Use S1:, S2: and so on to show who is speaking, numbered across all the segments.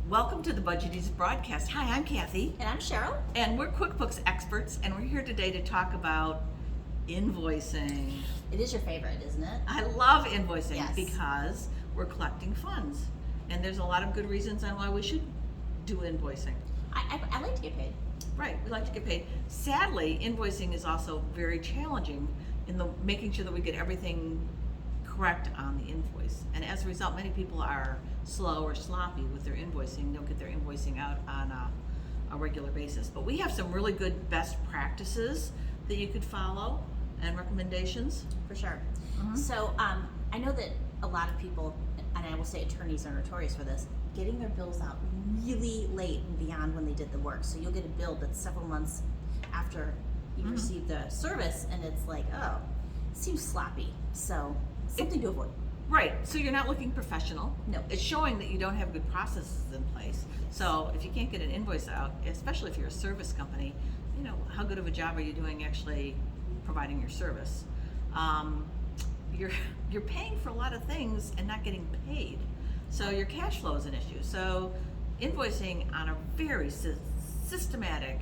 S1: Welcome to the BudgetEase Broadcast. Hi, I'm Kathy.
S2: And I'm Cheryl.
S1: And we're QuickBooks experts, and we're here today to talk about invoicing.
S2: It is your favorite, isn't it?
S1: I love invoicing
S2: Yes.
S1: because we're collecting funds. And there's a lot of good reasons on why we should do invoicing.
S2: I like to get paid.
S1: Right, we like to get paid. Sadly, invoicing is also very challenging in the making sure that we get everything correct on the invoice. And as a result, many people are slow or sloppy with their invoicing. They'll get their invoicing out on a regular basis. But we have some really good best practices that you could follow and recommendations.
S2: For sure.
S1: Mhm.
S2: So I know that a lot of people, and I will say attorneys are notorious for this, getting their bills out really late and beyond when they did the work. So you'll get a bill that's several months after you
S1: Mhm.
S2: received the service, and it's like, oh, it seems sloppy. So something to avoid.
S1: Right, so you're not looking professional.
S2: No.
S1: It's showing that you don't have good processes in place. So if you can't get an invoice out, especially if you're a service company, you know, how good of a job are you doing actually providing your service? You're paying for a lot of things and not getting paid. So your cash flow is an issue. So invoicing on a very systematic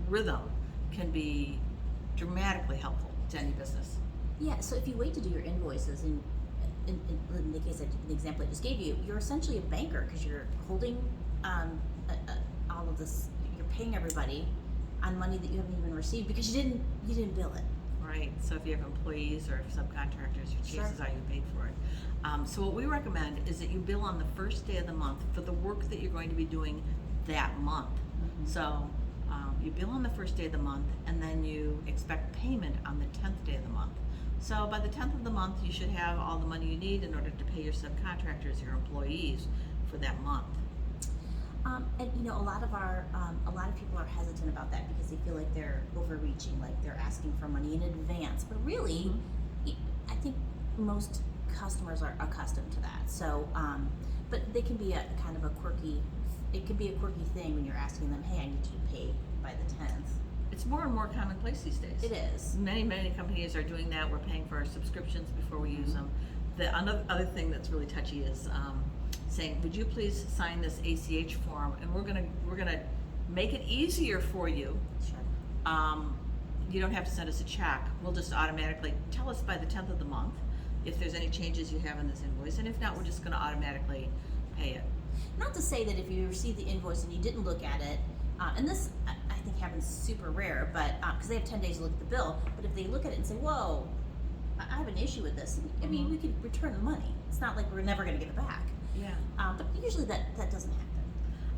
S1: rhythm can be dramatically helpful to any business.
S2: Yeah, so if you wait to do your invoices, and in the case the example I just gave you, you're essentially a banker because you're holding all of this. You're paying everybody on money that you haven't even received because you didn't bill it.
S1: Right. So if you have employees or subcontractors, your chances
S2: Sure.
S1: are you paid for it. So what we recommend is that you bill on the first day of the month for the work that you're going to be doing that month.
S2: Mhm.
S1: So you bill on the first day of the month, and then you expect payment on the 10th day of the month. So by the 10th of the month, you should have all the money you need in order to pay your subcontractors, your employees for that month.
S2: And you know, a lot of people are hesitant about that because they feel like they're overreaching, like they're asking for money in advance. But really, I think most customers are accustomed to that. So, but they can be a kind of a quirky. It can be a quirky thing when you're asking them, "Hey, I need you to pay by the 10th."
S1: It's more and more commonplace these days.
S2: It is.
S1: Many companies are doing that. We're paying for our subscriptions before we use them. The other thing that's really touchy is saying, "Would you please sign this ACH form?" And we're gonna make it easier for you.
S2: Sure.
S1: You don't have to send us a check. We'll just automatically tell us by the 10th of the month if there's any changes you have in this invoice, and if not, we're just gonna automatically pay it.
S2: Not to say that if you receive the invoice and you didn't look at it, and this I think happens super rare, but because they have 10 days to look at the bill, but if they look at it and say, "Whoa, I have an issue with this," I mean, we could return the money. It's not like we're never going to get it back.
S1: Yeah.
S2: But usually that doesn't happen.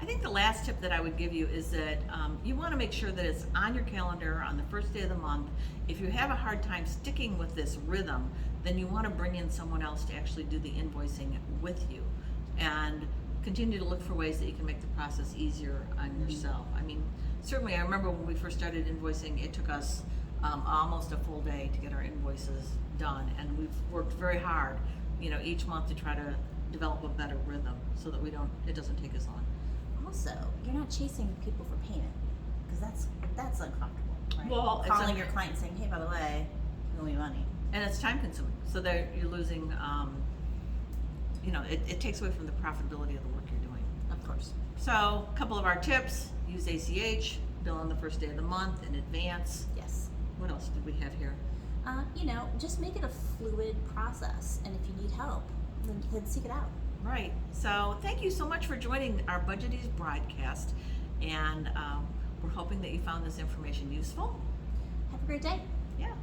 S1: I think the last tip that I would give you is that you want to make sure that it's on your calendar on the first day of the month. If you have a hard time sticking with this rhythm, then you want to bring in someone else to actually do the invoicing with you, and continue to look for ways that you can make the process easier on yourself. I mean, certainly I remember when we first started invoicing, it took us almost a full day to get our invoices done, and we've worked very hard, you know, each month to try to develop a better rhythm so that it doesn't take as long.
S2: Also, you're not chasing people for payment because that's uncomfortable. Right?
S1: Well, it's
S2: calling your client and saying, "Hey, by the way, you owe me money."
S1: And it's time consuming, so that you're losing, you know, it takes away from the profitability of the work you're doing.
S2: Of course.
S1: So a couple of our tips: use ACH, bill on the first day of the month in advance.
S2: Yes.
S1: What else did we have here?
S2: You know, just make it a fluid process, and if you need help, then seek it out.
S1: Right. So thank you so much for joining our BudgetEase broadcast, and we're hoping that you found this information useful.
S2: Have a great day.
S1: Yeah.